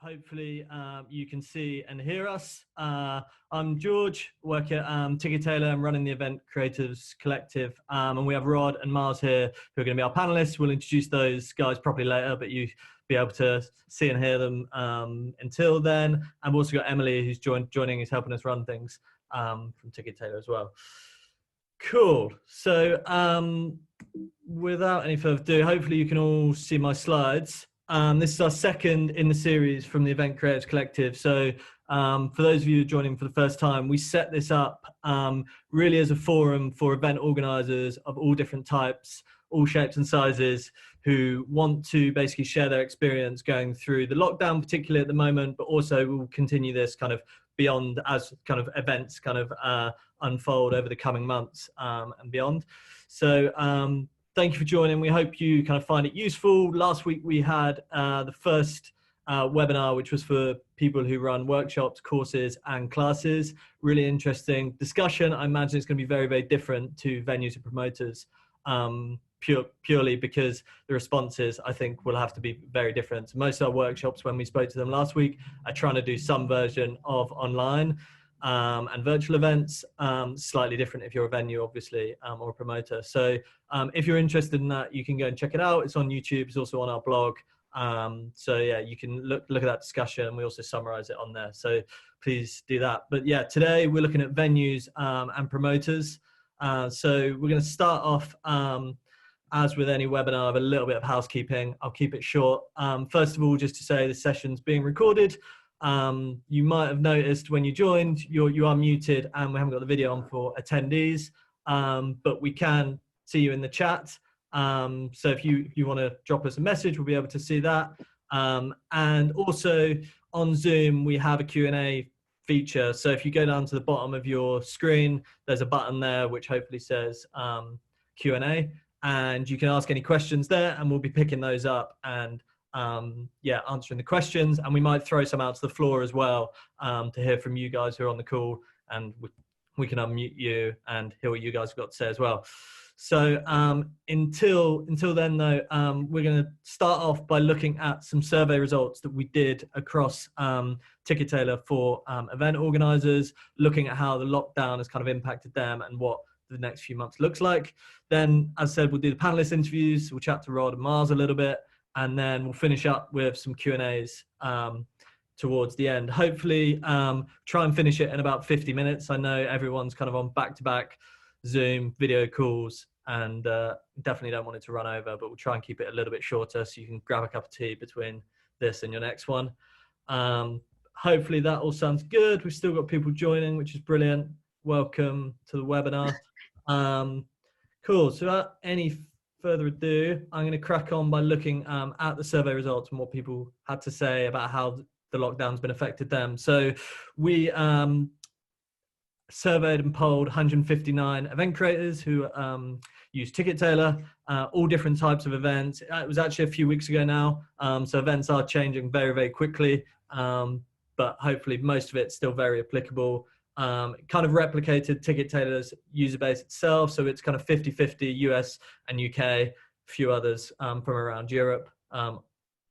Hopefully you can see and hear us. I'm George, work at Ticket Tailor. I'm running the Event Creators Collective, and we have Rod and Mars here who are going to be our panelists. We'll introduce those guys properly later, but you be able to see and hear them until then. And we've also got Emily who's joining, who's helping us run things from Ticket Tailor as well. Cool. So without any further ado, hopefully you can all see my slides. This is our second in the series from the Event Creators Collective. So for those of you joining for the first time, we set this up really as a forum for event organizers of all different types, all shapes and sizes, who want to basically share their experience going through the lockdown, particularly at the moment, but also we'll continue this kind of beyond as kind of events kind of unfold over the coming months and beyond. So thank you for joining. We hope you kind of find it useful. Last week we had the first webinar, which was for people who run workshops, courses and classes. Really interesting discussion. I imagine it's going to be very, very different to venues and promoters, purely because the responses, I think, will have to be very different. Most of our workshops, when we spoke to them last week, are trying to do some version of online and virtual events, slightly different if you're a venue, obviously, or a promoter. So if you're interested in that, you can go and check it out. It's on YouTube. It's also on our blog. So yeah, you can look at that discussion. We also summarize it on there. So please do that. But yeah, today we're looking at venues and promoters. So we're going to start off, as with any webinar, with a little bit of housekeeping. I'll keep it short. First of all, just to say the session's being recorded. You might have noticed when you joined, you are muted and we haven't got the video on for attendees, but we can see you in the chat. So if you want to drop us a message, we'll be able to see that. And also on Zoom, we have a Q&A feature. So if you go down to the bottom of your screen, there's a button there which hopefully says Q&A, and you can ask any questions there and we'll be picking those up and yeah, answering the questions, and we might throw some out to the floor as well to hear from you guys who are on the call, and we can unmute you and hear what you guys have got to say as well. So until then though, we're going to start off by looking at some survey results that we did across Ticket Tailor for event organizers, looking at how the lockdown has kind of impacted them and what the next few months looks like. Then, as I said, we'll do the panelist interviews, we'll chat to Rod and Mars a little bit, and then we'll finish up with some Q&As towards the end. Hopefully try and finish it in about 50 minutes. I know everyone's kind of on back-to-back Zoom video calls and definitely don't want it to run over, but we'll try and keep it a little bit shorter so you can grab a cup of tea between this and your next one. Hopefully that all sounds good. We've still got people joining, which is brilliant. Welcome to the webinar. Cool, so without any further ado, I'm going to crack on by looking at the survey results and what people had to say about how the lockdown's been affected them. So we surveyed and polled 159 event creators who use Ticket Tailor, all different types of events. It was actually a few weeks ago now, so events are changing very, very quickly, but hopefully most of it's still very applicable. It kind of replicated Ticket Tailor's user base itself, so it's kind of 50-50 US and UK, a few others from around Europe.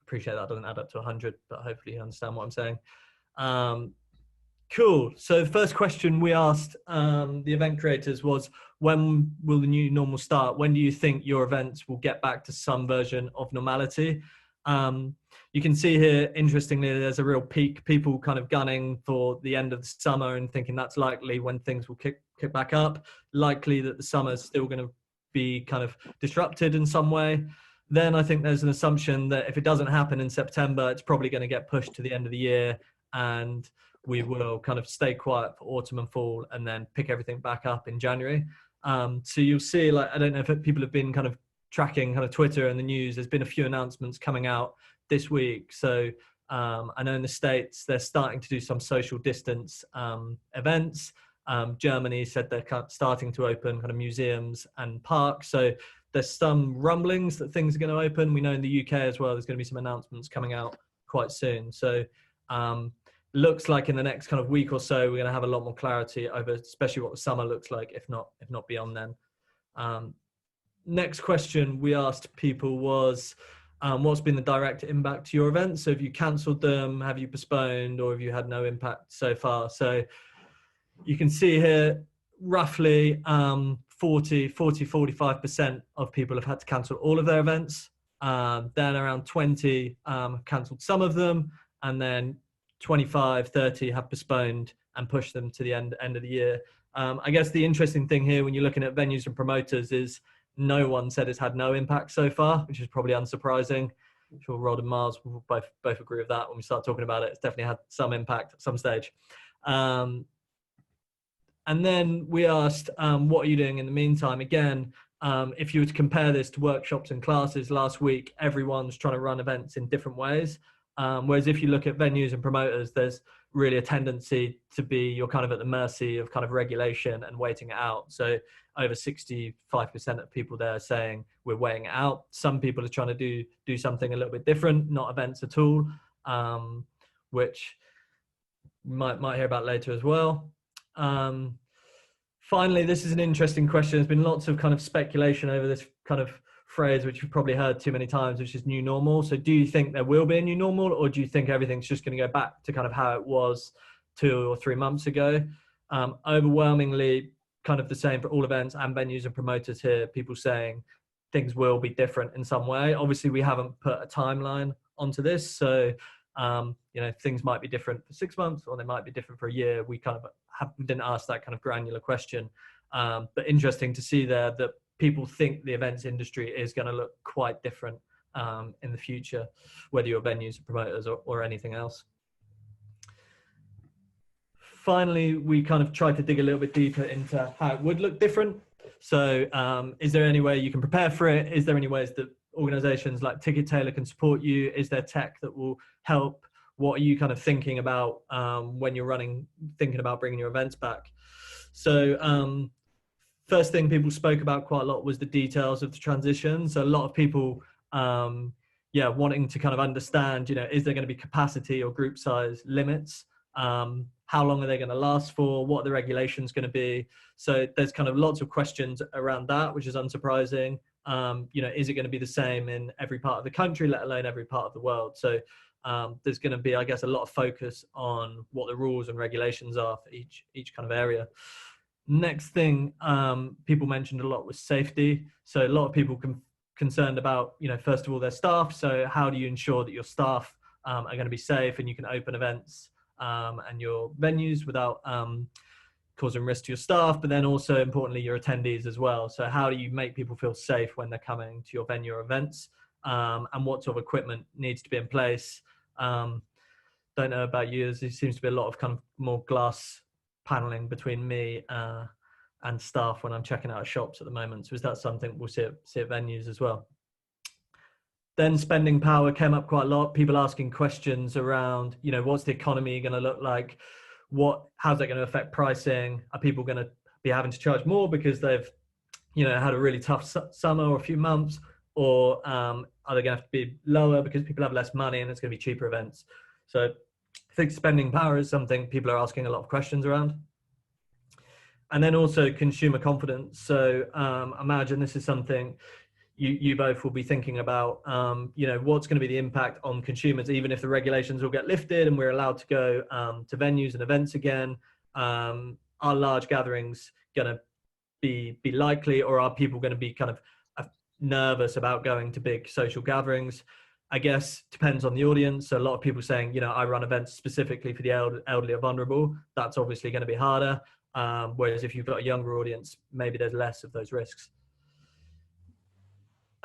Appreciate that doesn't add up to 100, but hopefully you understand what I'm saying. Cool. So the first question we asked the event creators was, when will the new normal start? When do you think your events will get back to some version of normality? You can see here, interestingly, there's a real peak, people kind of gunning for the end of the summer and thinking that's likely when things will kick back up, likely that the summer is still going to be kind of disrupted in some way. Then I think there's an assumption that if it doesn't happen in September, it's probably going to get pushed to the end of the year, and we will kind of stay quiet for autumn and fall and then pick everything back up in January. So you'll see, like, I don't know if people have been kind of tracking kind of Twitter and the news, there's been a few announcements coming out this week. So I know in the States, they're starting to do some social distance events. Germany said they're starting to open kind of museums and parks. So there's some rumblings that things are going to open. We know in the UK as well, there's going to be some announcements coming out quite soon. So looks like in the next kind of week or so, we're going to have a lot more clarity over especially what the summer looks like, if not beyond then. Next question we asked people was, what's been the direct impact to your events? So have you cancelled them, have you postponed, or have you had no impact so far? So you can see here, roughly 45% of people have had to cancel all of their events. Then around 20 cancelled some of them, and then 25, 30 have postponed and pushed them to the end of the year. I guess the interesting thing here when you're looking at venues and promoters is no one said it's had no impact so far, which is probably unsurprising. I'm sure Rod and Mars will both agree with that when we start talking about it. It's definitely had some impact at some stage. And then we asked, what are you doing in the meantime? Again, if you were to compare this to workshops and classes last week, everyone's trying to run events in different ways. Whereas if you look at venues and promoters, there's really a tendency to be, you're kind of at the mercy of kind of regulation and waiting it out. So over 65% of people there are saying we're weighing it out. Some people are trying to do something a little bit different, not events at all, which we might hear about later as well. Finally, this is an interesting question. There's been lots of kind of speculation over this kind of phrase, which you've probably heard too many times, which is new normal. So do you think there will be a new normal, or do you think everything's just going to go back to kind of how it was 2 or 3 months ago? Overwhelmingly kind of the same for all events and venues and promoters here, people saying things will be different in some way. Obviously, we haven't put a timeline onto this. So, things might be different for 6 months, or they might be different for a year. We kind of didn't ask that kind of granular question. But interesting to see there that people think the events industry is going to look quite different in the future, whether you're venues or promoters or anything else. Finally, we kind of tried to dig a little bit deeper into how it would look different. So is there any way you can prepare for it? Is there any ways that organizations like Ticket Tailor can support you? Is there tech that will help? What are you kind of thinking about when you're thinking about bringing your events back? So first thing people spoke about quite a lot was the details of the transition. So a lot of people, wanting to kind of understand, is there going to be capacity or group size limits? How long are they going to last for? What are the regulations going to be? So there's kind of lots of questions around that, which is unsurprising. Is it going to be the same in every part of the country, let alone every part of the world? So there's going to be, I guess, a lot of focus on what the rules and regulations are for each kind of area. Next thing people mentioned a lot was safety. So a lot of people concerned about, first of all, their staff. So how do you ensure that your staff are going to be safe and you can open events and your venues without causing risk to your staff, but then also importantly your attendees as well. So how do you make people feel safe when they're coming to your venue or events, and what sort of equipment needs to be in place? Don't know about you, there seems to be a lot of kind of more glass paneling between me and staff when I'm checking out shops at the moment. So is that something we'll see at venues as well? Then spending power came up quite a lot. People asking questions around, what's the economy going to look like? How's that going to affect pricing? Are people going to be having to charge more because they've, had a really tough summer or a few months? Or are they going to have to be lower because people have less money and it's going to be cheaper events? So I think spending power is something people are asking a lot of questions around. And then also consumer confidence. So imagine this is something you both will be thinking about, what's going to be the impact on consumers, even if the regulations will get lifted and we're allowed to go to venues and events again. Are large gatherings going to be likely, or are people going to be kind of nervous about going to big social gatherings? I guess depends on the audience. So a lot of people saying, I run events specifically for the elderly or vulnerable. That's obviously going to be harder. Whereas if you've got a younger audience, maybe there's less of those risks.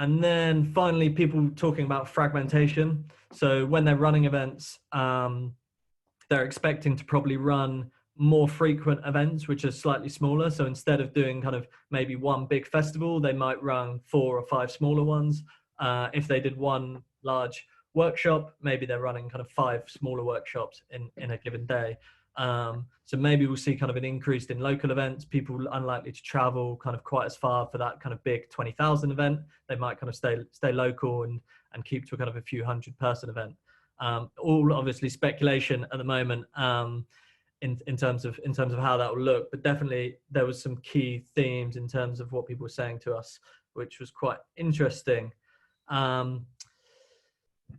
And then finally, people talking about fragmentation. So when they're running events, they're expecting to probably run more frequent events, which are slightly smaller. So instead of doing kind of maybe one big festival, they might run 4 or 5 smaller ones. If they did one large workshop, maybe they're running kind of 5 smaller workshops in a given day. So maybe we'll see kind of an increase in local events, people unlikely to travel kind of quite as far for that kind of big 20,000 event. They might kind of stay local and keep to a kind of a few 100-person event. All obviously speculation at the moment in terms of how that will look, but definitely there was some key themes in terms of what people were saying to us, which was quite interesting.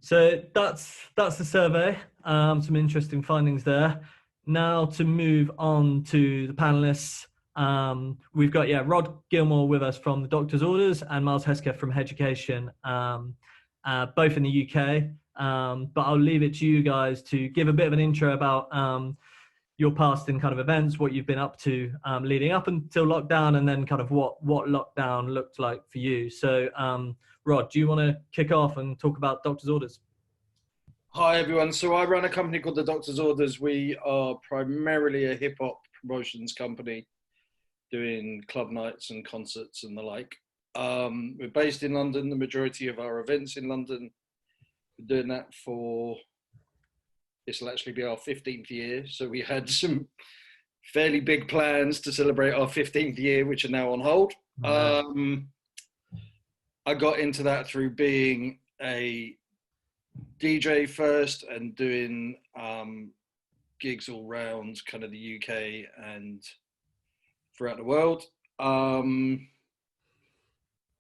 So that's the survey. Some interesting findings there. Now to move on to the panelists. We've got Rod Gilmore with us from the Doctor's Orders and Miles Hesketh from Education, both in the UK. But I'll leave it to you guys to give a bit of an intro about your past in kind of events, what you've been up to leading up until lockdown, and then kind of what lockdown looked like for you. So Rod, do you want to kick off and talk about Doctor's Orders? Hi everyone. So I run a company called the Doctor's Orders. We are primarily a hip hop promotions company doing club nights and concerts and the like. We're based in London. The majority of our events in London. We're doing that for, this will actually be our 15th year. So we had some fairly big plans to celebrate our 15th year, which are now on hold. I got into that through being a DJ first and doing gigs all round kind of the UK and throughout the world.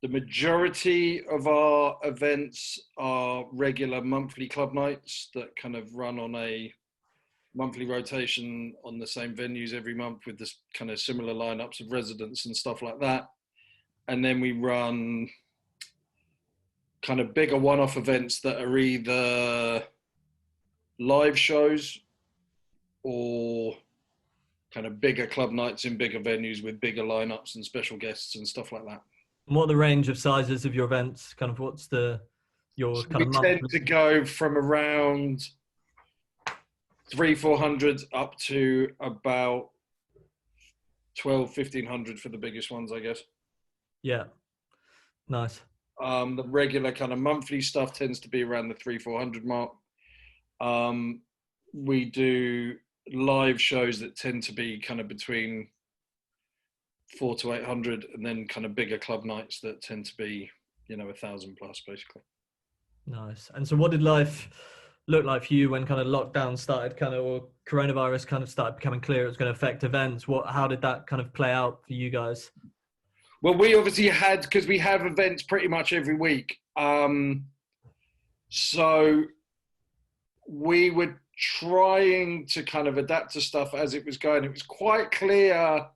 The majority of our events are regular monthly club nights that kind of run on a monthly rotation on the same venues every month with this kind of similar lineups of residents and stuff like that. And then we run kind of bigger one-off events that are either live shows or kind of bigger club nights in bigger venues with bigger lineups and special guests and stuff like that. And what are the range of sizes of your events? Kind of what's your kind of tend to go from around 300-400 up to about 1,200-1,500 for the biggest ones, I guess. Yeah, nice. The regular kind of monthly stuff tends to be around the 300-400 mark. We do live shows that tend to be kind of between 400 to 800, and then kind of bigger club nights that tend to be, 1,000 plus basically. Nice. And so what did life look like for you when kind of lockdown started, or coronavirus kind of started becoming clear it was going to affect events? How did that kind of play out for you guys? Well, we obviously had, because we have events pretty much every week. So we were trying to kind of adapt to stuff as it was going. It was quite clear,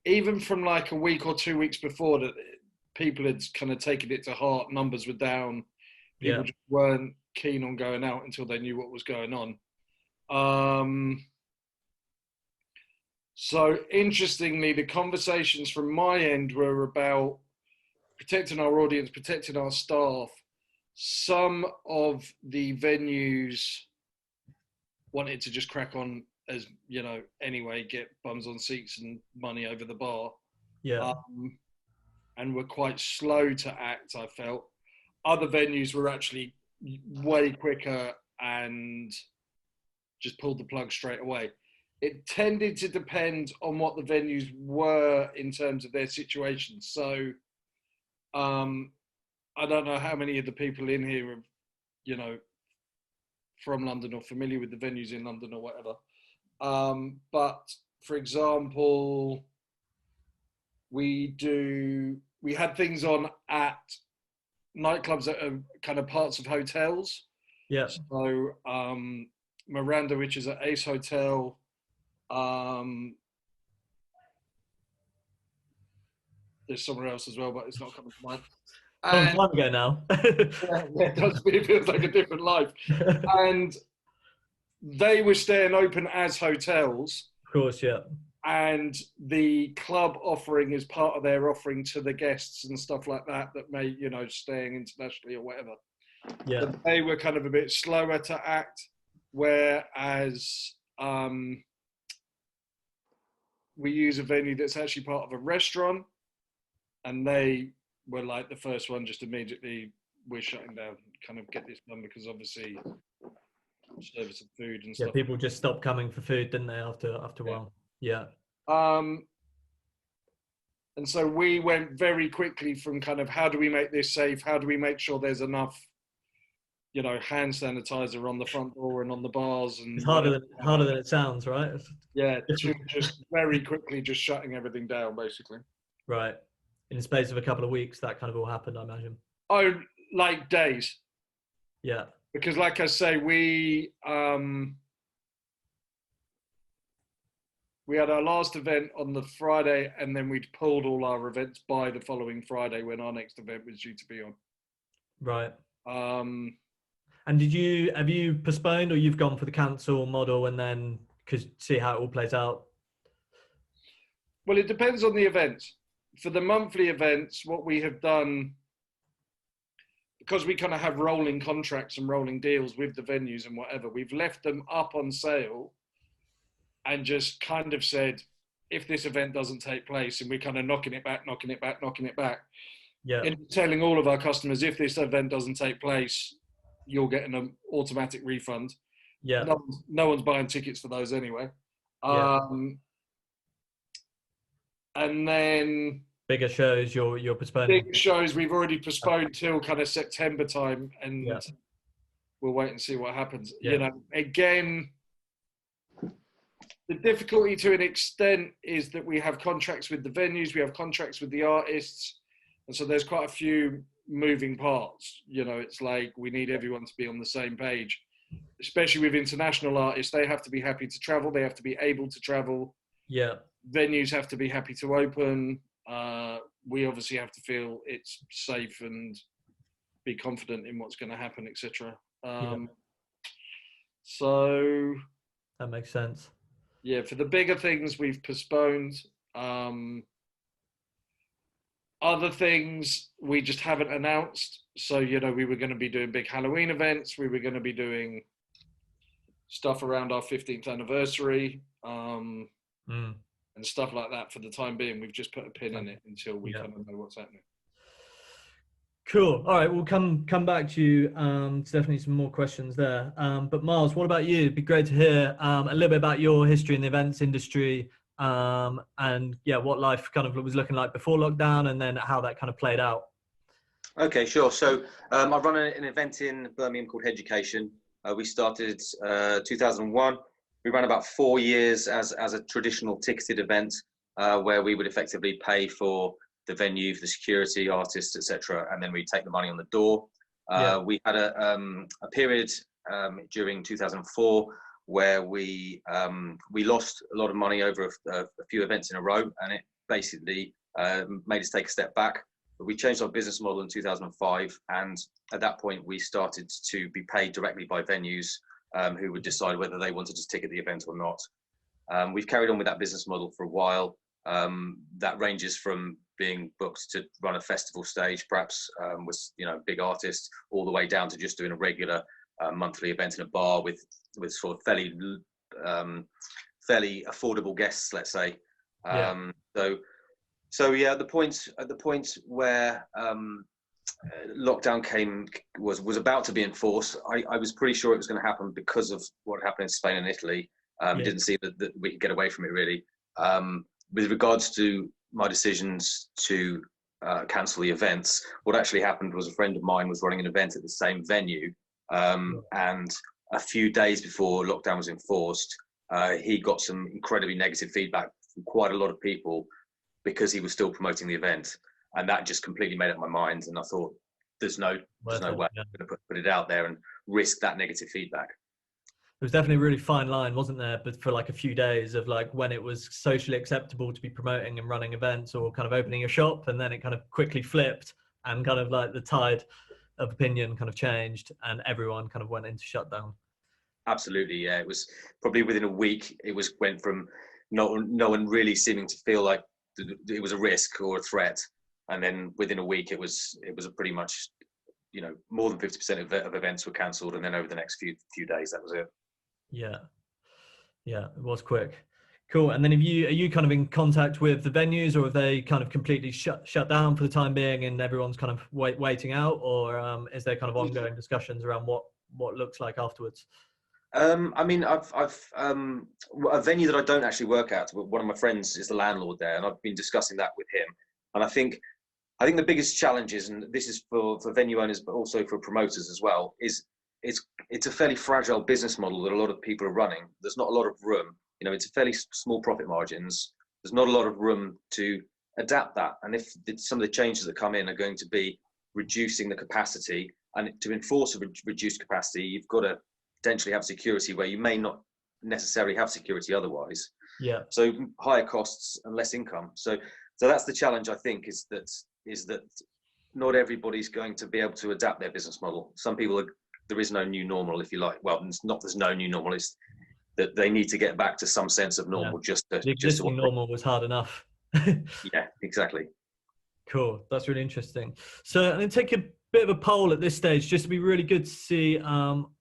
even from like a week or 2 weeks before, that people had kind of taken it to heart. Numbers were down. People just weren't keen on going out until they knew what was going on. So interestingly, the conversations from my end were about protecting our audience, protecting our staff. Some of the venues wanted to just crack on as, anyway, get bums on seats and money over the bar. Yeah. And were quite slow to act, I felt. Other venues were actually way quicker and just pulled the plug straight away. It tended to depend on what the venues were in terms of their situation. So I don't know how many of the people in here are, from London or familiar with the venues in London or whatever. But for example, we had things on at nightclubs that are kind of parts of hotels. Yeah. So Miranda, which is at Ace Hotel. There's somewhere else as well, but it's not coming to mind. Long time ago now. It does. It feels like a different life. And they were staying open as hotels. Of course, yeah. And the club offering is part of their offering to the guests and stuff like that may, staying internationally or whatever. Yeah. But they were kind of a bit slower to act, whereas we use a venue that's actually part of a restaurant, and they were like the first one, just immediately, we're shutting down, kind of get this done, because obviously service of food and stuff. Yeah, people just stopped coming for food, didn't they, after a while? Yeah. And so we went very quickly from kind of, how do we make this safe? How do we make sure there's enough, hand sanitizer on the front door and on the bars? And it's harder than it sounds, right? Yeah, just very quickly just shutting everything down, basically. Right. In the space of a couple of weeks, that kind of all happened, I imagine. Oh, like days. Yeah. Because like I say, we had our last event on the Friday, and then we'd pulled all our events by the following Friday when our next event was due to be on. Right. Um, And have you postponed, or you've gone for the cancel model and then see how it all plays out? well, it depends on the events. For the monthly events, what we have done, because we kind of have rolling contracts and rolling deals with the venues and whatever, we've left them up on sale and just kind of said, if this event doesn't take place, and we're kind of knocking it back, Yeah. and telling all of our customers, if this event doesn't take place, you'll get an automatic refund. Yeah. No one's buying tickets for those anyway. Yeah. And then Bigger shows you're postponing. big shows we've already postponed till kind of September time, and Yeah. we'll wait and see what happens. Yeah. You know, again, the difficulty to an extent is that we have contracts with the venues, we have contracts with the artists, and so there's quite a few moving parts. You know, it's like we need everyone to be on the same page, especially with international artists. They have to be happy to travel, they have to be able to travel. Yeah. Venues have to be happy to open. We obviously have to feel it's safe and be confident in what's going to happen, etc. So that makes sense. Yeah, for the bigger things we've postponed. Other things we just haven't announced. So, you know, we were going to be doing big Halloween events. We were going to be doing stuff around our 15th anniversary and stuff like that. For the time being, we've just put a pin in it until we kind of know what's happening. Cool. All right, we'll come back to you. Definitely some more questions there. But Miles, what about you? It'd be great to hear a little bit about your history in the events industry, and what life kind of was looking like before lockdown, and then how that kind of played out. Okay, sure. So I run an event in Birmingham called HOUSEKEEPING. We started 2001. We ran about 4 years as a traditional ticketed event where we would effectively pay for the venue, for the security, artists, etc., and then we take the money on the door. We had a period during 2004 where we lost a lot of money over a few events in a row, and it basically made us take a step back. But we changed our business model in 2005, and at that point we started to be paid directly by venues who would decide whether they wanted to ticket the event or not. We've carried on with that business model for a while. That ranges from being booked to run a festival stage, perhaps with big artists, all the way down to just doing a regular monthly event in a bar with sort of fairly affordable guests, let's say. So at the point where lockdown was about to be enforced, I was pretty sure it was going to happen because of what happened in Spain and Italy. Didn't see that we could get away from it really. With regards to my decisions to cancel the events, what actually happened was a friend of mine was running an event at the same venue, and a few days before lockdown was enforced, he got some incredibly negative feedback from quite a lot of people because he was still promoting the event, and that just completely made up my mind. And I thought, there's no way I'm going to put it out there and risk that negative feedback. It was definitely a really fine line, wasn't there? But for like a few days of like when it was socially acceptable to be promoting and running events or kind of opening a shop, and then it kind of quickly flipped and kind of like the tide of opinion kind of changed and everyone kind of went into shutdown. Absolutely, yeah. It was probably within a week. Went from no one really seeming to feel like it was a risk or a threat, and then within a week it was a pretty much more than 50% of events were cancelled, and then over the next few days that was it. Yeah, it was quick. Cool. And then are you kind of in contact with the venues, or have they kind of completely shut down for the time being and everyone's kind of waiting out, or is there kind of ongoing discussions around what looks like afterwards? I mean, I've a venue that I don't actually work at. One of my friends is the landlord there, and I've been discussing that with him. And I think the biggest challenge is, and this is for venue owners, but also for promoters as well, is it's a fairly fragile business model that a lot of people are running. There's not a lot of room. It's a fairly small profit margins. There's not a lot of room to adapt that. And if some of the changes that come in are going to be reducing the capacity And to enforce a reduced capacity, you've got to potentially have security where you may not necessarily have security otherwise. Yeah. So higher costs and less income. So that's the challenge, I think, is that not everybody's going to be able to adapt their business model. Some people there is no new normal, if you like. Well, it's not there's no new normal. It's that they need to get back to some sense of normal. The existing normal was hard enough. Yeah, exactly. Cool. That's really interesting. So I'm going to take a bit of a poll at this stage, just to be really good to see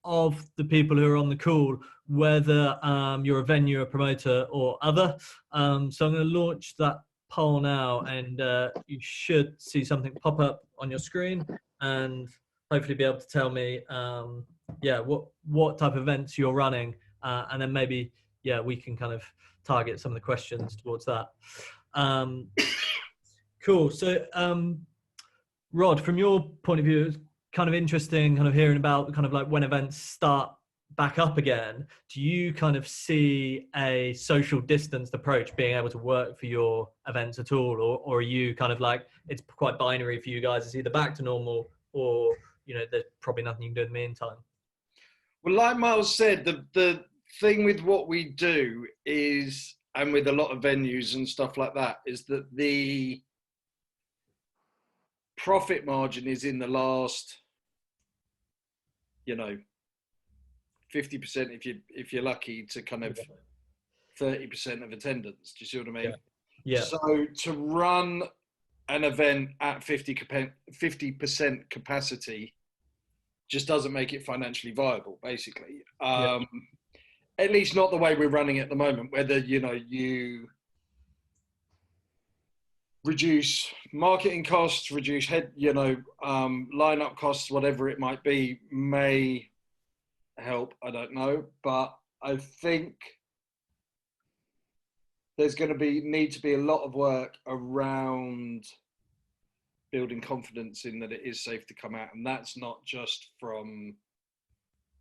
of the people who are on the call, whether you're a venue, a promoter, or other. So I'm going to launch that poll now, and you should see something pop up on your screen, and hopefully be able to tell me, what type of events you're running, and then maybe we can kind of target some of the questions towards that. Cool. So, Rod, from your point of view, it's kind of interesting kind of hearing about kind of like when events start back up again. Do you kind of see a social distanced approach being able to work for your events at all? Or are you kind of like, it's quite binary for you guys, it's either back to normal or, there's probably nothing you can do in the meantime? Well, like Miles said, the thing with what we do is, and with a lot of venues and stuff like that, is that the profit margin is in the last, 50% if you're lucky to kind of 30% of attendance. Do you see what I mean? Yeah. So to run an event at 50% capacity just doesn't make it financially viable, basically. At least not the way we're running at the moment, whether, you reduce marketing costs, reduce lineup costs, whatever it might be, may help. I don't know, but I think there's going to need to be a lot of work around building confidence in that it is safe to come out, and that's not just from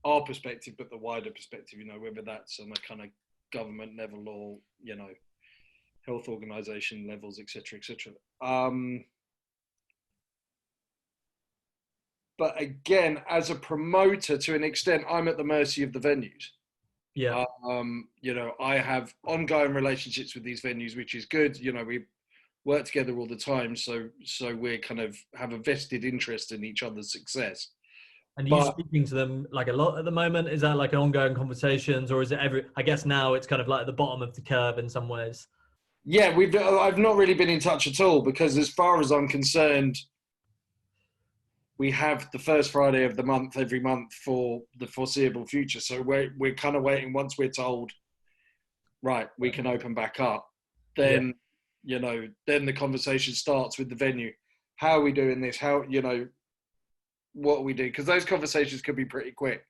our perspective, but the wider perspective. Whether that's on a kind of government level or health organisation levels, etc., etc. But again, as a promoter, to an extent, I'm at the mercy of the venues. Yeah. I have ongoing relationships with these venues, which is good. We work together all the time, so we kind of have a vested interest in each other's success. And are you speaking to them like a lot at the moment? Is that like ongoing conversations, or is it I guess now it's kind of like at the bottom of the curve in some ways? Yeah, I've not really been in touch at all, because as far as I'm concerned, we have the first Friday of the month every month for the foreseeable future. So we're kind of waiting. Once we're told, right, we can open back up, then then the conversation starts with the venue. How are we doing this? How, what are we doing? Because those conversations could be pretty quick.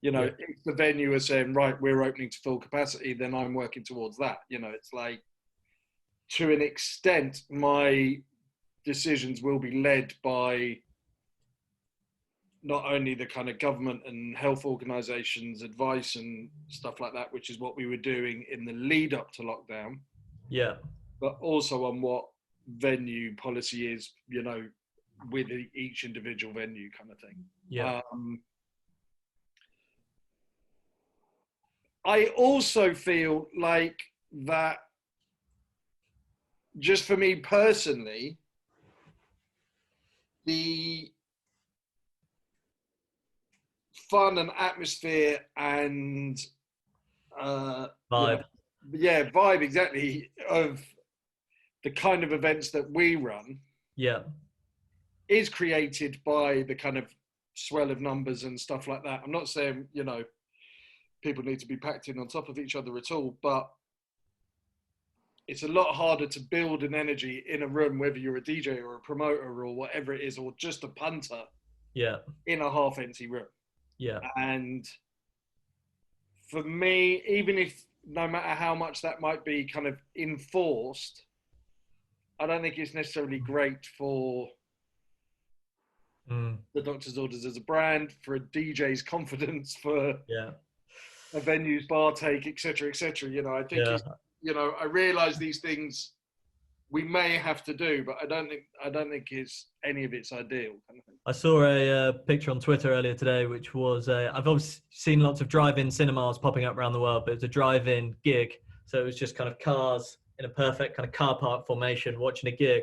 If the venue is saying, right, we're opening to full capacity, then I'm working towards that. It's like, to an extent, my decisions will be led by not only the kind of government and health organisations' advice and stuff like that, which is what we were doing in the lead up to lockdown. Yeah. But also on what venue policy is, with each individual venue kind of thing. Yeah. I also feel like that, just for me personally, the fun and atmosphere and vibe. Vibe, exactly, of the kind of events that we run is created by the kind of swell of numbers and stuff like that. I'm not saying, people need to be packed in on top of each other at all, but it's a lot harder to build an energy in a room, whether you're a DJ or a promoter or whatever it is, or just a punter in a half empty room. Yeah. And for me, even if, no matter how much that might be kind of enforced, I don't think it's necessarily great for the Doctor's Orders as a brand, for a DJ's confidence, for a venue's bar take, etc., etc. I think it's, I realise these things, we may have to do, but I don't think it's any of it's ideal. Kind of thing. I saw a picture on Twitter earlier today, which was I've obviously seen lots of drive-in cinemas popping up around the world, but it's a drive-in gig. So it was just kind of cars in a perfect kind of car park formation watching a gig.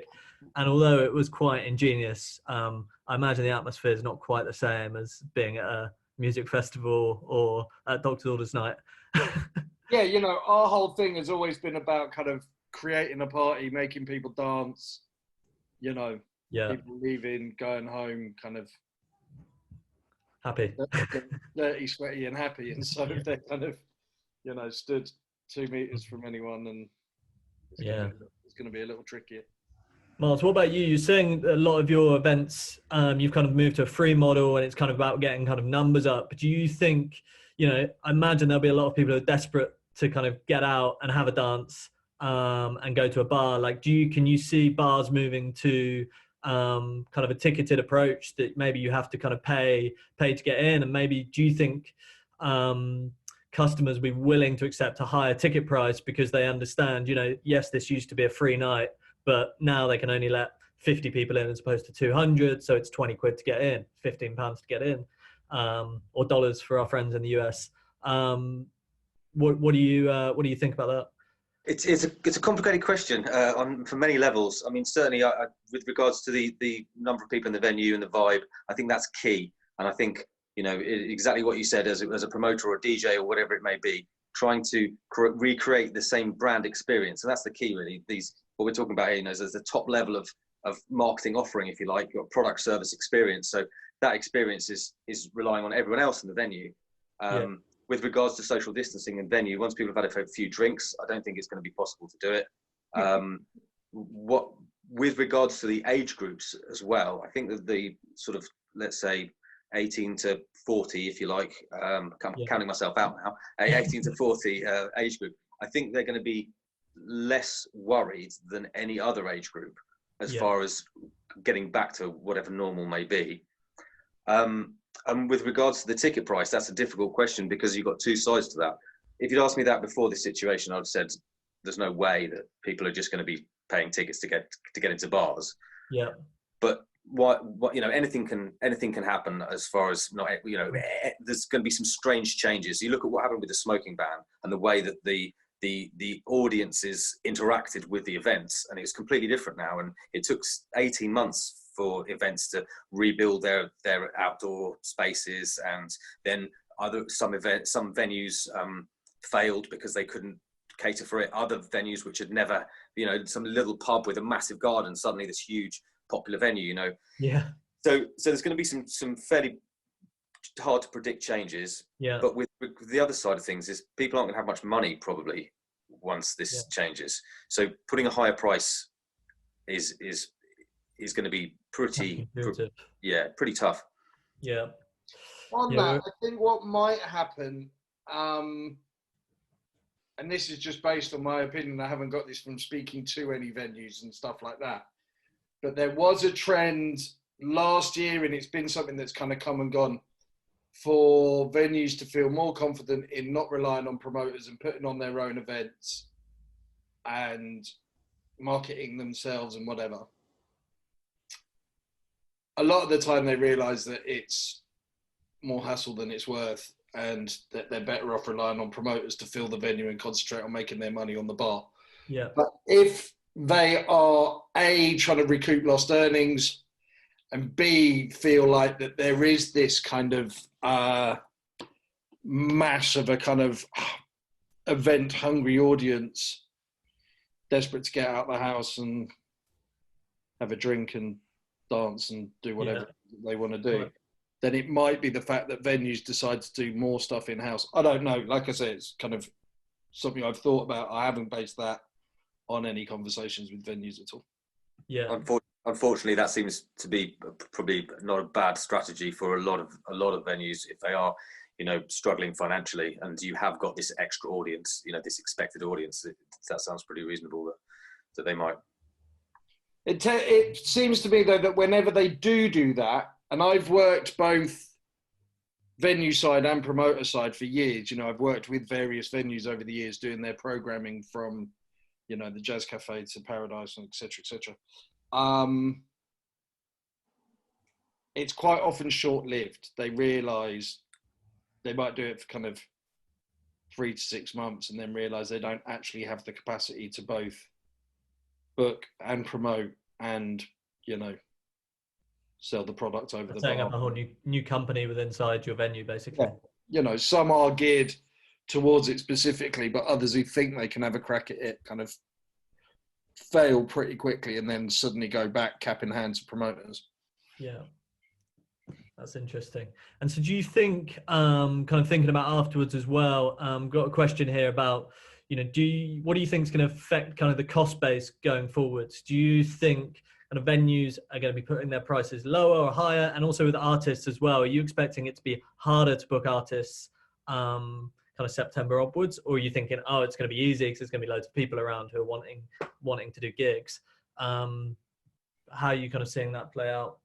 And although it was quite ingenious, I imagine the atmosphere is not quite the same as being at a music festival or at Doctor's Orders night. Yeah, you know, our whole thing has always been about kind of creating a party, making people dance, you know, people leaving, going home, kind of happy, dirty, sweaty, and happy. And so if they're kind of, you know, stood 2 meters from anyone, and it's going to be a little trickier. Miles, what about you? You're saying a lot of your events, you've kind of moved to a free model, and it's kind of about getting kind of numbers up. But do you think, you know, I imagine there'll be a lot of people who are desperate to kind of get out and have a dance and go to a bar. Like, can you see bars moving to kind of a ticketed approach that maybe you have to kind of pay to get in? And maybe do you think customers will be willing to accept a higher ticket price because they understand, you know, yes, this used to be a free night, but now they can only let 50 people in as opposed to 200. So it's 20 quid to get in, 15 pounds to get in, or dollars for our friends in the US. What do you think about that? It's a complicated question for many levels. I mean, certainly with regards to the number of people in the venue and the vibe, I think that's key. And I think, you know, exactly what you said as a promoter or a DJ or whatever it may be, trying to recreate the same brand experience. And that's the key, really. What we're talking about here, you know, is the top level of marketing offering, if you like, your product service experience. So that experience is relying on everyone else in the venue. With regards to social distancing in venue, once people have had a few drinks, I don't think it's going to be possible to do it. With regards to the age groups as well, I think that the sort of, let's say, 18 to 40, if you like, I'm counting myself out now, 18 to 40 age group, I think they're going to be less worried than any other age group as far as getting back to whatever normal may be. And with regards to the ticket price, that's a difficult question because you've got two sides to that. If you'd asked me that before this situation, I'd have said there's no way that people are just going to be paying tickets to get into bars. Yeah. But what you know, anything can happen as far as, not, you know, there's going to be some strange changes. You look at what happened with the smoking ban and the way that the audiences interacted with the events, and it's completely different now. And it took 18 months for events to rebuild their outdoor spaces, and then some venues failed because they couldn't cater for it. Other venues which had never, you know, some little pub with a massive garden, suddenly this huge popular venue, you know. Yeah. So there's going to be some fairly hard to predict changes. Yeah. But with the other side of things is people aren't going to have much money probably once this changes. So putting a higher price is going to be pretty tough. Yeah. On that, I think what might happen, and this is just based on my opinion, I haven't got this from speaking to any venues and stuff like that, but there was a trend last year, and it's been something that's kind of come and gone, for venues to feel more confident in not relying on promoters and putting on their own events and marketing themselves and whatever. A lot of the time they realise that it's more hassle than it's worth, and that they're better off relying on promoters to fill the venue and concentrate on making their money on the bar. Yeah. But if they are A, trying to recoup lost earnings, and B, feel like that there is this kind of mass of a kind of event-hungry audience desperate to get out of the house and have a drink and dance and do whatever they want to do, then it might be the fact that venues decide to do more stuff in-house. I don't know. Like I said, it's kind of something I've thought about. I haven't based that on any conversations with venues at all. Yeah. Unfortunately, that seems to be probably not a bad strategy for a lot of venues if they are, you know, struggling financially, and you have got this extra audience, you know, this expected audience. That sounds pretty reasonable that they might. It seems to me, though, that whenever they do that, and I've worked both venue side and promoter side for years, you know, I've worked with various venues over the years doing their programming from you know, the Jazz Cafe to Paradise, and et cetera, et cetera. It's quite often short-lived. They realise they might do it for kind of 3 to 6 months and then realise they don't actually have the capacity to both book and promote and, you know, sell the product over the bar. Setting up a whole new company with inside your venue, basically. Yeah. You know, some are geared towards it specifically, but others who think they can have a crack at it kind of fail pretty quickly and then suddenly go back cap in hand to promoters. Yeah. That's interesting. And so do you think, kind of thinking about afterwards as well, got a question here about, you know, what do you think is going to affect kind of the cost base going forwards? Do you think kind of venues are going to be putting their prices lower or higher? And also with artists as well, are you expecting it to be harder to book artists kind of September upwards? Or are you thinking, oh, it's going to be easy because there's going to be loads of people around who are wanting to do gigs? How are you kind of seeing that play out?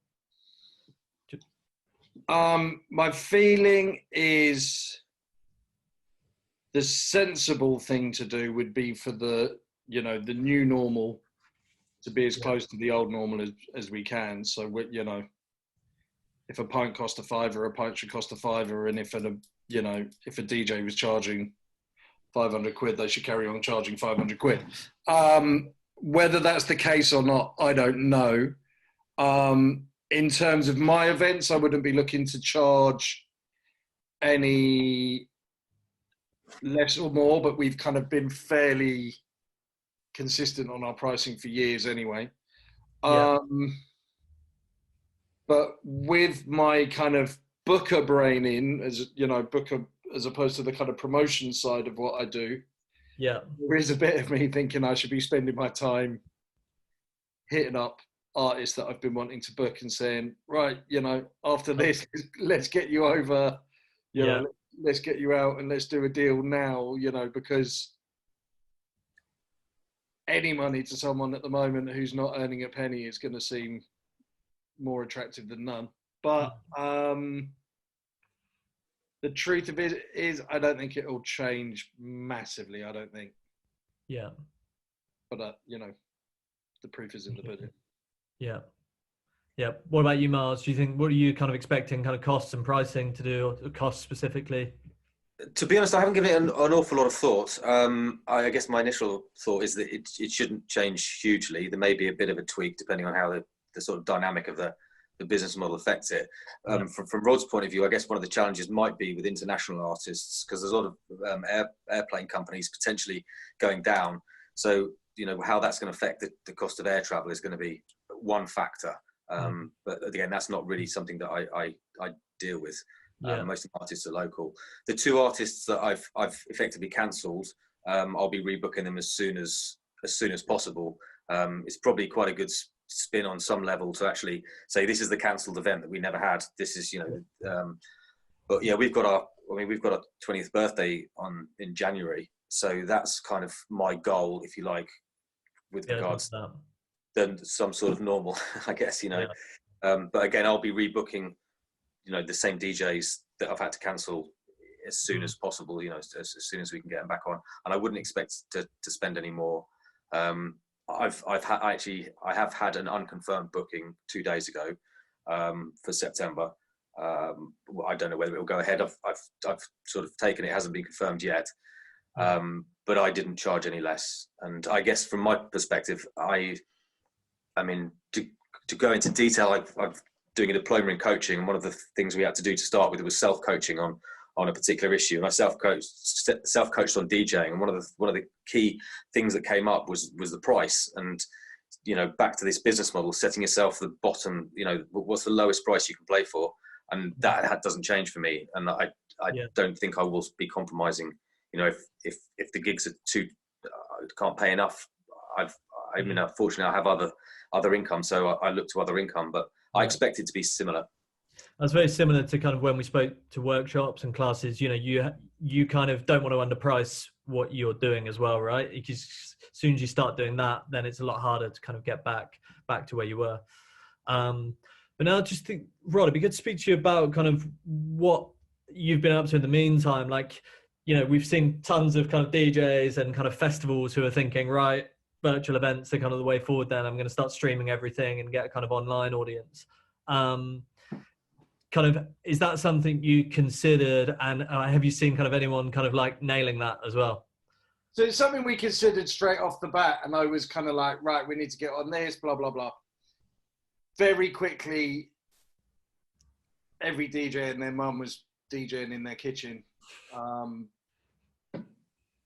My feeling is the sensible thing to do would be for the, you know, the new normal to be as close to the old normal as we can. So, you know, if a pint cost £5, a pint should cost £5, and if you know, if a DJ was charging 500 quid, they should carry on charging 500 quid. Whether that's the case or not, I don't know. In terms of my events, I wouldn't be looking to charge any less or more, but we've kind of been fairly consistent on our pricing for years anyway. Yeah. But with my kind of booker brain in, as you know, booker as opposed to the kind of promotion side of what I do, yeah, there is a bit of me thinking I should be spending my time hitting up artists that I've been wanting to book and saying, right, you know, after this, let's get you over, you know, let's get you out and let's do a deal now, you know, because any money to someone at the moment who's not earning a penny is going to seem more attractive than none. But the truth of it is, I don't think it will change massively. I don't think. Yeah. But, you know, the proof is in the pudding. Yeah. Yeah. What about you, Miles? Do you think, what are you kind of expecting kind of costs and pricing to do, or costs specifically? To be honest, I haven't given it an awful lot of thought. I guess my initial thought is that it shouldn't change hugely. There may be a bit of a tweak depending on how the sort of dynamic of the business model affects it. From Rod's point of view, I guess one of the challenges might be with international artists, because there's a lot of airplane companies potentially going down. So, you know, how that's going to affect the cost of air travel is going to be one factor. But again, that's not really something that I deal with. Most of the artists are local. The 2 artists that I've effectively cancelled, I'll be rebooking them as soon as possible. It's probably quite a good spin on some level to actually say this is the cancelled event that we never had. This is, you know, but yeah, we've got our 20th birthday in January, so that's kind of my goal, if you like, with regards to then some sort of normal, I guess, you know. But again, I'll be rebooking, you know, the same DJs that I've had to cancel as soon as possible, you know, as soon as we can get them back on. And I wouldn't expect to spend any more. I have had an unconfirmed booking 2 days ago for September. I don't know whether it will go ahead. I've sort of taken it, hasn't been confirmed yet. But I didn't charge any less. And I guess from my perspective, I mean, to go into detail, I'm doing a diploma in coaching, and one of the things we had to do to start with was self-coaching on a particular issue. And I self-coached on DJing, and one of the key things that came up was the price. And, you know, back to this business model, setting yourself the bottom, you know, what's the lowest price you can play for, and that doesn't change for me. And I don't think I will be compromising. You know, if the gigs are can't pay enough, I mean, unfortunately, I have other income, so I look to other income, but I expect it to be similar. That's very similar to kind of when we spoke to workshops and classes. You know, you kind of don't want to underprice what you're doing as well, right? Because as soon as you start doing that, then it's a lot harder to kind of get back to where you were. But now, just think, Rod, it'd be good to speak to you about kind of what you've been up to in the meantime. Like, you know, we've seen tons of kind of DJs and kind of festivals who are thinking, right, virtual events are kind of the way forward, then I'm going to start streaming everything and get a kind of online audience. Kind of, is that something you considered, and have you seen kind of anyone kind of like nailing that as well? So it's something we considered straight off the bat, and I was kind of like, right, we need to get on this, blah, blah, blah. Very quickly, every DJ and their mum was DJing in their kitchen.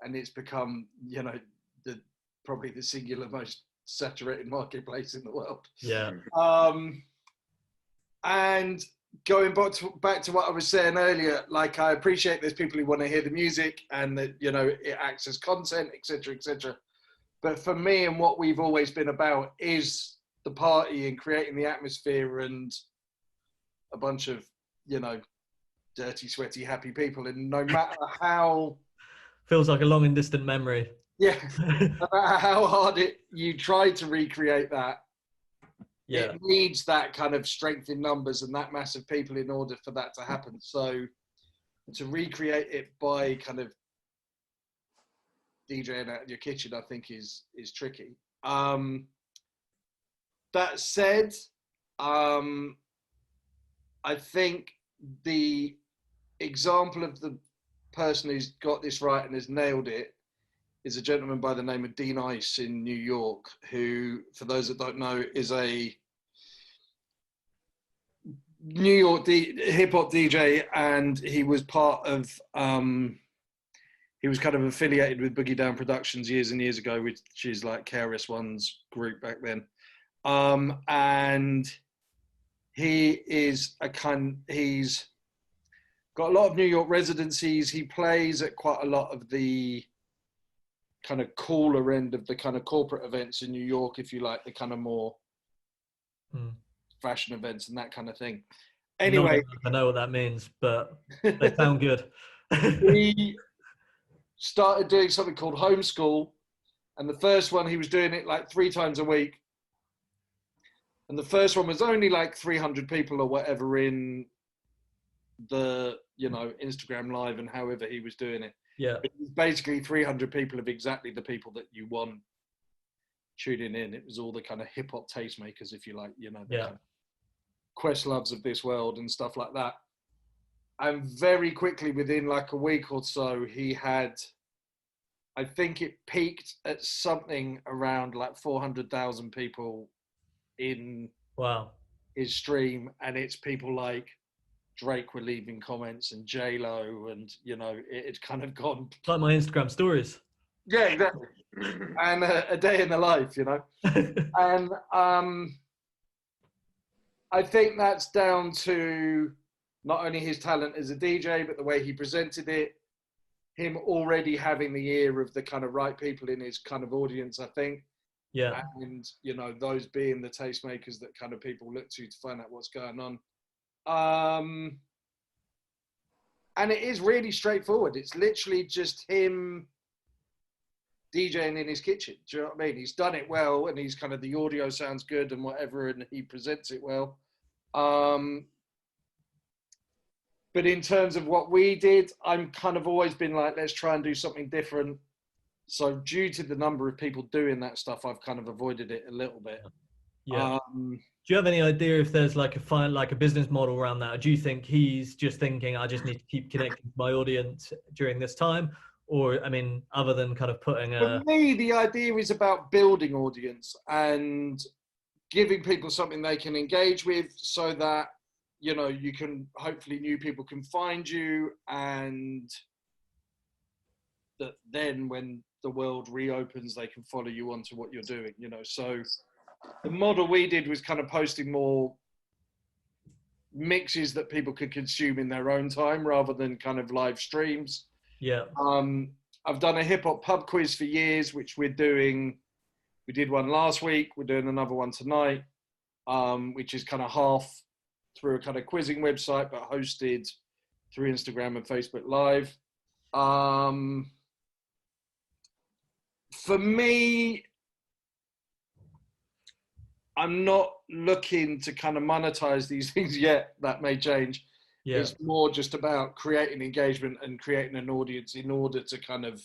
And it's become, you know, probably the singular most saturated marketplace in the world. Yeah. And going back to what I was saying earlier, like, I appreciate there's people who want to hear the music and that, you know, it acts as content, etc., etc. But for me, and what we've always been about is the party and creating the atmosphere and a bunch of, you know, dirty, sweaty, happy people. And no matter how... Feels like a long and distant memory. Yeah, no matter how hard you try to recreate that, yeah, it needs that kind of strength in numbers and that mass of people in order for that to happen. So to recreate it by kind of DJing out of your kitchen, I think is tricky. That said, I think the example of the person who's got this right and has nailed it is a gentleman by the name of Dean Ice in New York, who, for those that don't know, is a New York hip hop DJ, and he was part of, he was kind of affiliated with Boogie Down Productions years and years ago, which is like KRS-One's group back then. And he's got a lot of New York residencies. He plays at quite a lot of the kind of cooler end of the kind of corporate events in New York, if you like, the kind of more fashion events and that kind of thing. Anyway, I know what that means, but they sound good. He started doing something called Homeschool, and the first one, he was doing it like 3 times a week. And the first one was only like 300 people or whatever in the, you know, Instagram Live and however he was doing it. Yeah. It was basically 300 people of exactly the people that you want tuning in. It was all the kind of hip hop tastemakers, if you like, you know, the kind of Questloves of this world and stuff like that. And very quickly, within like a week or so, he had, I think it peaked at something around like 400,000 people in his stream. And it's people like Drake were leaving comments and J-Lo, and, you know, it's kind of gone. It's like my Instagram stories. Yeah, exactly. And a day in the life, you know. And I think that's down to not only his talent as a DJ, but the way he presented it, him already having the ear of the kind of right people in his kind of audience, I think. Yeah. And, you know, those being the tastemakers that kind of people look to find out what's going on. And it is really straightforward. It's literally just him DJing in his kitchen. Do you know what I mean? He's done it well, and he's kind of, the audio sounds good and whatever, and he presents it well. But in terms of what we did, I'm kind of always been like, let's try and do something different. So due to the number of people doing that stuff, I've kind of avoided it a little bit. Yeah. Do you have any idea if there's like a business model around that? Or do you think he's just thinking, I just need to keep connecting to my audience during this time? Or, I mean, other than kind of putting For me, the idea is about building audience and giving people something they can engage with, so that, you know, you can, hopefully new people can find you, and that then when the world reopens, they can follow you onto what you're doing, you know. So the model we did was kind of posting more mixes that people could consume in their own time rather than kind of live streams. Yeah. I've done a hip hop pub quiz for years, which we're doing. We did one last week. We're doing another one tonight, which is kind of half through a kind of quizzing website, but hosted through Instagram and Facebook Live. For me, I'm not looking to kind of monetize these things yet. That may change. Yeah. It's more just about creating engagement and creating an audience in order to kind of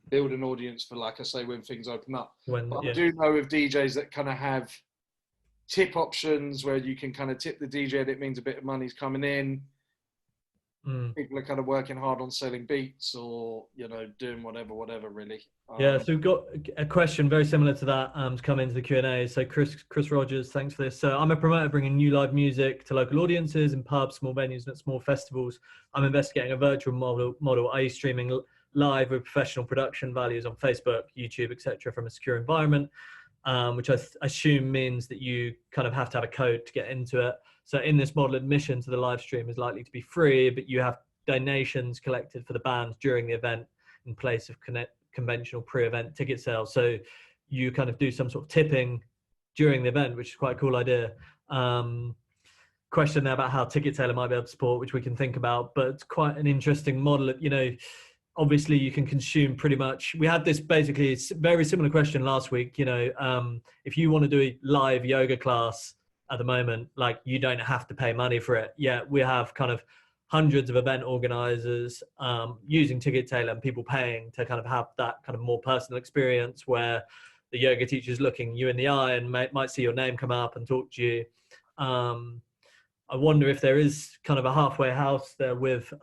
build an audience for, like I say, when things open up. When, But yeah. I do know of DJs that kind of have tip options where you can kind of tip the DJ and it means a bit of money's coming in. People are kind of working hard on selling beats or, you know, doing whatever really. Yeah, so we've got a question very similar to that to come into the Q&A. So Chris Rogers, thanks for this. So I'm a promoter bringing new live music to local audiences in pubs, small venues and at small festivals. I'm investigating a virtual model, i.e. streaming live with professional production values on Facebook, YouTube, etc. from a secure environment, which I assume means that you kind of have to have a code to get into it. So in this model, admission to the live stream is likely to be free, but you have donations collected for the band during the event in place of conventional pre-event ticket sales. So you kind of do some sort of tipping during the event, which is quite a cool idea. Question there about how Ticketailer might be able to support, which we can think about, but it's quite an interesting model. You know, obviously you can consume pretty much, we had this basically, it's a very similar question last week, you know, if you want to do a live yoga class at the moment, like you don't have to pay money for it. Yeah, we have kind of hundreds of event organizers using Ticketailer and people paying to kind of have that kind of more personal experience where the yoga teacher's looking you in the eye and might see your name come up and talk to you. I wonder if there is kind of a halfway house there with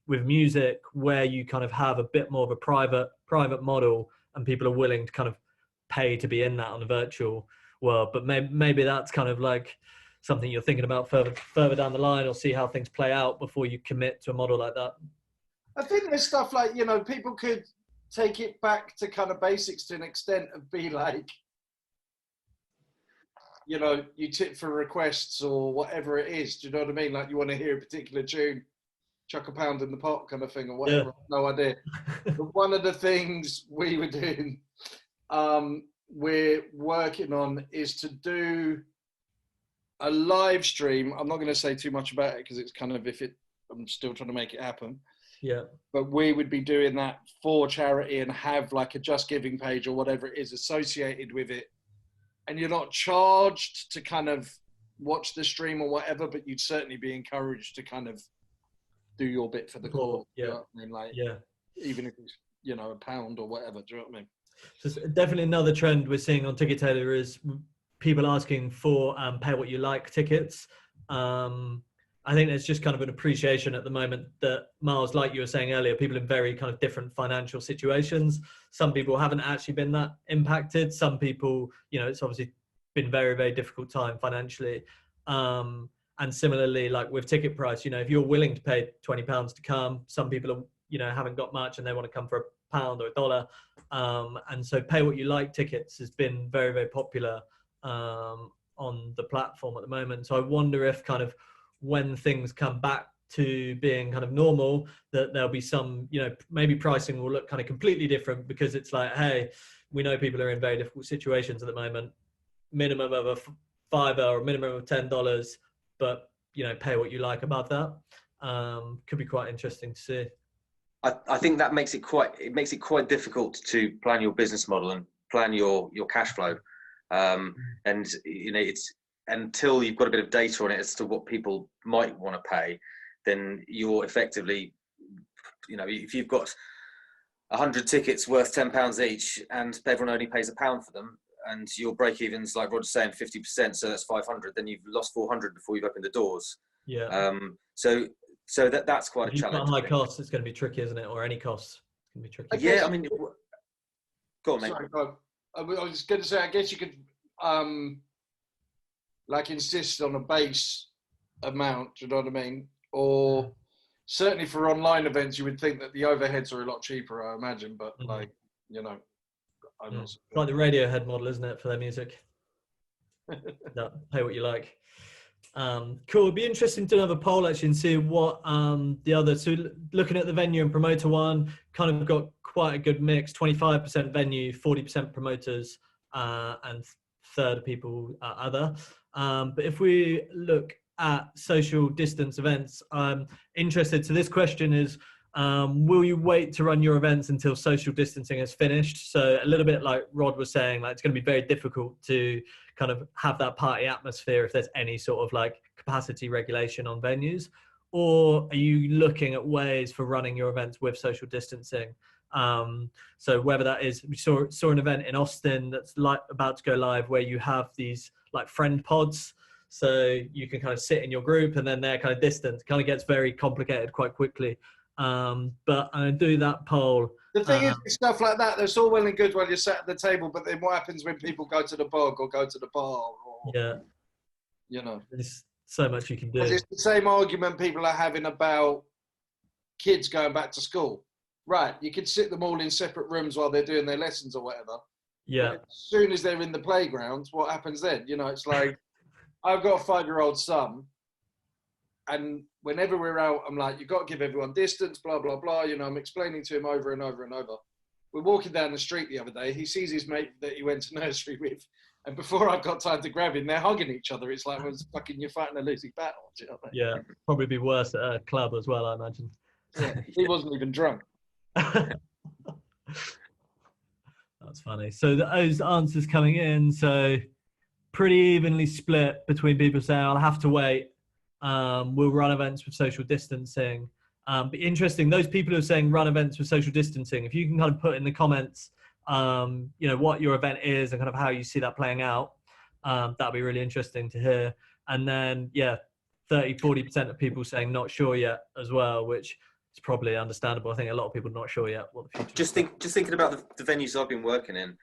music where you kind of have a bit more of a private model and people are willing to kind of pay to be in that on the virtual world. But maybe that's kind of like something you're thinking about further down the line, or see how things play out before you commit to a model like that. I think there's stuff like, you know, people could take it back to kind of basics to an extent of be like, you know, you tip for requests or whatever it is. Do you know what I mean? Like you want to hear a particular tune, chuck a pound in the pot kind of thing or whatever. Yeah. No idea. But one of the things we were doing, we're working on is to do a live stream. I'm not going to say too much about it because it's kind of, I'm still trying to make it happen. Yeah. But we would be doing that for charity and have like a Just Giving page or whatever it is associated with it. And you're not charged to kind of watch the stream or whatever, but you'd certainly be encouraged to kind of do your bit for the cause. Yeah. You know what I mean? Like, yeah. Even if it's, you know, £1 or whatever. Do you know what I mean? So definitely another trend we're seeing on Ticketailer is people asking for pay what you like tickets. I think there's just kind of an appreciation at the moment that, Miles, like you were saying earlier, people in very kind of different financial situations. Some people haven't actually been that impacted. Some people, you know, it's obviously been very, very difficult time financially. And similarly, like with ticket price, you know, if you're willing to pay £20 to come, some people are, you know, haven't got much and they want to come for £1 or $1. And so pay what you like tickets has been very, very popular on the platform at the moment. So I wonder if kind of when things come back to being kind of normal, that there'll be some, you know, maybe pricing will look kind of completely different because it's like, hey, we know people are in very difficult situations at the moment, minimum of a $5 or minimum of $10, but, you know, pay what you like above that. Could be quite interesting to see. I think that makes it quite difficult to plan your business model and plan your cash flow. And, you know, it's until you've got a bit of data on it as to what people might want to pay, then you're effectively, you know, if you've got 100 tickets worth £10 each and everyone only pays £1 for them, and your break even's, like Roger's saying, 50%, so that's 500, then you've lost 400 before you've opened the doors. Yeah. So that's quite a challenge. High costs, it's going to be tricky, isn't it? Or any costs, it's going to be tricky. Yeah, I mean, go on, mate. Sorry, go on. I was going to say, I guess you could like insist on a base amount, do you know what I mean? Or certainly for online events, you would think that the overheads are a lot cheaper, I imagine, but like, you know, I'm not it's like the Radiohead model, isn't it, for their music? No, pay what you like. Cool. It'd be interesting to have a poll actually and see what the other, so looking at the venue and promoter one, kind of got quite a good mix, 25% venue, 40% promoters, and third people other. But if we look at social distance events, I'm interested. So this question is, will you wait to run your events until social distancing is finished? So a little bit like Rod was saying, like it's going to be very difficult to kind of have that party atmosphere if there's any sort of like capacity regulation on venues. Or are you looking at ways for running your events with social distancing? So whether that is, we saw an event in Austin that's about to go live where you have these like friend pods. So you can kind of sit in your group and then they're kind of distant. It kind of gets very complicated quite quickly. But I do that poll. The thing is, stuff like that, that's all well and good while you're sat at the table, but then what happens when people go to the bog or go to the bar? Or, yeah. You know. There's so much you can do. It's the same argument people are having about kids going back to school. Right, you could sit them all in separate rooms while they're doing their lessons or whatever. Yeah. But as soon as they're in the playground, what happens then? You know, it's like, I've got a 5-year-old son, and whenever we're out, I'm like, you've got to give everyone distance, blah, blah, blah. You know, I'm explaining to him over and over and over. We're walking down the street the other day. He sees his mate that he went to nursery with. And before I've got time to grab him, they're hugging each other. It's like, you're fighting a losing battle. Do you know what I mean? Yeah, probably be worse at a club as well, I imagine. Yeah, he wasn't even drunk. That's funny. So those answers coming in, so pretty evenly split between people saying, I'll have to wait. We'll run events with social distancing. But interesting, those people who are saying run events with social distancing, if you can kind of put in the comments, you know, what your event is and kind of how you see that playing out, that'll be really interesting to hear. And then, yeah, 30-40% of people saying not sure yet as well, which is probably understandable. I think a lot of people are not sure yet what the future Just thinking about the venues I've been working in,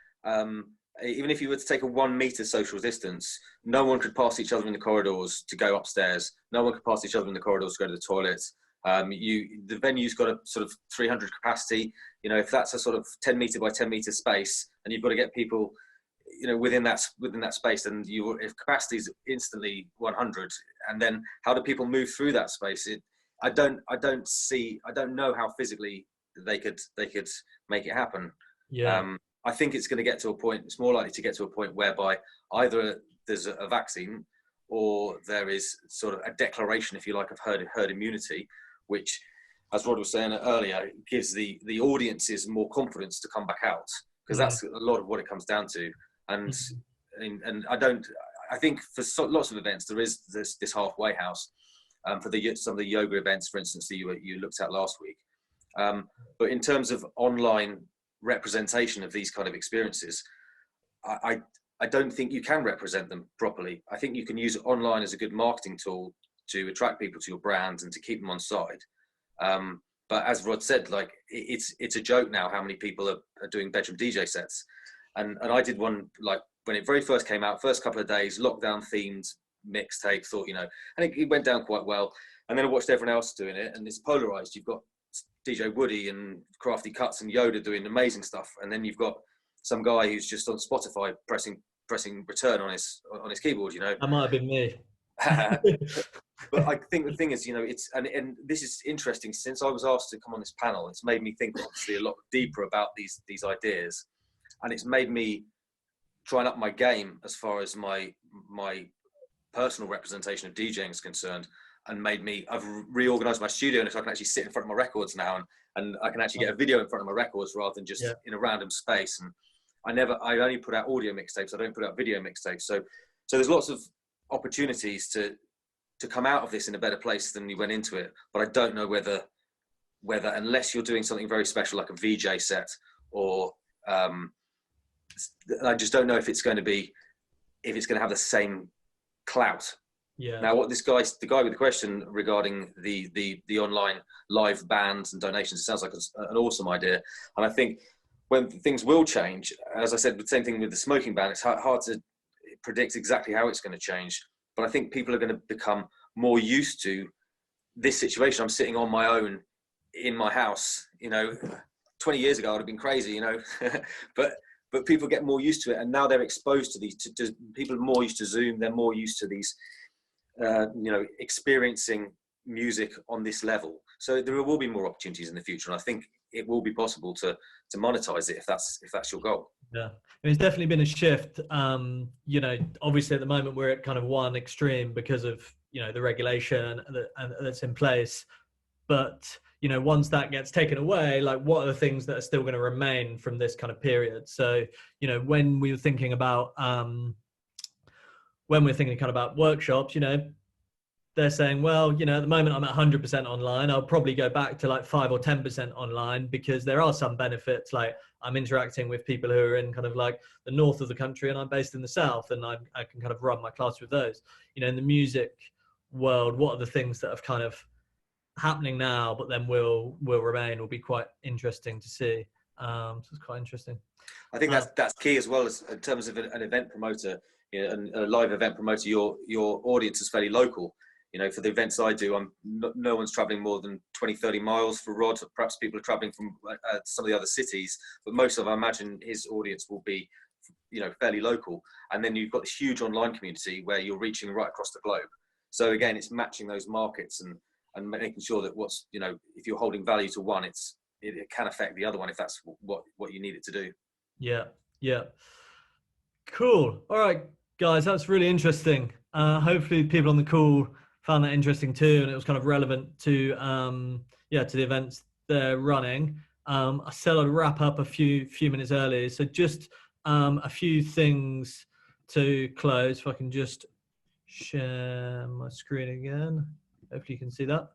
even if you were to take a 1 meter social distance, no one could pass each other in the corridors to go upstairs. No one could pass each other in the corridors to go to the toilets. The venue's got a sort of 300 capacity. You know, if that's a sort of 10 meter by 10 meter space, and you've got to get people, you know, within that space, and if capacity is instantly 100, and then how do people move through that space? I don't know how physically they could make it happen. Yeah. I think it's going to get to a point. It's more likely to get to a point whereby either there's a vaccine, or there is sort of a declaration, if you like, of herd immunity, which, as Rod was saying earlier, gives the audiences more confidence to come back out, because that's a lot of what it comes down to. And I think for lots of events there is this halfway house. For some of the yoga events, for instance, that you looked at last week. But in terms of online representation of these kind of experiences, I don't think you can represent them properly. I think you can use it online as a good marketing tool to attract people to your brand and to keep them on side. But as Rod said, like it's a joke now how many people are doing bedroom DJ sets. And I did one, like when it very first came out, first couple of days, lockdown themed mixtape, thought, you know, and it went down quite well. And then I watched everyone else doing it, and it's polarized. You've got DJ Woody and Crafty Cuts and Yoda doing amazing stuff, and then you've got some guy who's just on Spotify pressing return on his keyboard. You know, that might have been me. But I think the thing is, you know, it's and this is interesting. Since I was asked to come on this panel, it's made me think obviously a lot deeper about these ideas, and it's made me try and up my game as far as my personal representation of DJing is concerned, and I've reorganized my studio so I can actually sit in front of my records now, and I can actually get a video in front of my records rather than just in a random space. And I only put out audio mixtapes. I don't put out video mixtapes. So there's lots of opportunities to come out of this in a better place than you went into it. But I don't know whether unless you're doing something very special like a VJ set, or I just don't know if it's going to have the same clout. Yeah. Now, what the guy with the question regarding the online live bands and donations, it sounds like an awesome idea. And I think when things will change, as I said, the same thing with the smoking ban, it's hard to predict exactly how it's going to change. But I think people are going to become more used to this situation. I'm sitting on my own in my house. You know, 20 years ago, I would have been crazy, you know, but people get more used to it. And now they're exposed to these, people are more used to Zoom. They're more used to these, you know, experiencing music on this level. So there will be more opportunities in the future. And I think it will be possible to monetize it if that's your goal. Yeah, it's definitely been a shift. You know, obviously at the moment we're at kind of one extreme because of, you know, the regulation that's in place. But, you know, once that gets taken away, like what are the things that are still going to remain from this kind of period? So, you know, when we were thinking about workshops, you know, they're saying, well, you know, at the moment I'm at 100% online. I'll probably go back to like 5 or 10% online, because there are some benefits. Like I'm interacting with people who are in kind of like the north of the country, and I'm based in the south, and I can kind of run my class with those. You know, in the music world, what are the things that have kind of happening now, but then will remain, will be quite interesting to see. So it's quite interesting. I think that's key as well, as in terms of an event promoter, you know, and a live event promoter. Your audience is fairly local. You know, for the events I do, no one's traveling more than 20, 30 miles for Rod. Perhaps people are traveling from some of the other cities, but most of, I imagine, his audience will be, you know, fairly local. And then you've got this huge online community where you're reaching right across the globe. So again, it's matching those markets and making sure that what's, you know, if you're holding value to one, it can affect the other one if that's what you need it to do. Yeah. Cool. All right, guys, that's really interesting. Hopefully people on the call found that interesting too, and it was kind of relevant to to the events they're running. I said I'd wrap up a few minutes early, so just a few things to close. If I can just share my screen again, hopefully you can see that.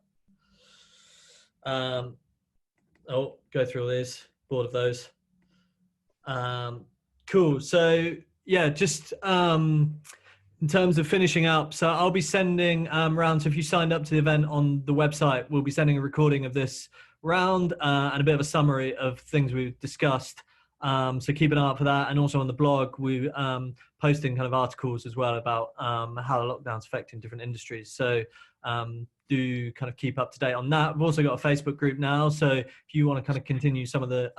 Go through all these, bored of those. Cool. So yeah, just in terms of finishing up, so I'll be sending round. So if you signed up to the event on the website, we'll be sending a recording of this round and a bit of a summary of things we've discussed. So keep an eye out for that. And also on the blog, we're posting kind of articles as well about how the lockdown's affecting different industries. So do kind of keep up to date on that. We've also got a Facebook group now. So if you want to kind of continue some of the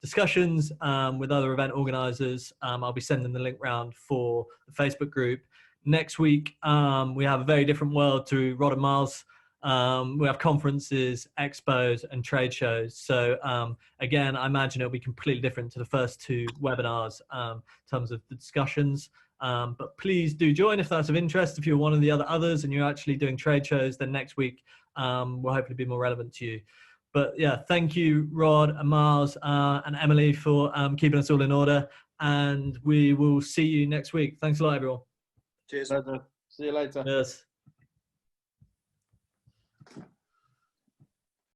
discussions with other event organizers, I'll be sending the link round for the Facebook group. Next week, we have a very different world to Rod and Miles. We have conferences, expos, and trade shows. So again, I imagine it'll be completely different to the first two webinars in terms of the discussions. But please do join if that's of interest. If you're one of the others and you're actually doing trade shows, then next week will hopefully be more relevant to you. But yeah, thank you, Rod and Miles and Emily, for keeping us all in order. And we will see you next week. Thanks a lot, everyone. Cheers. See you later. Yes.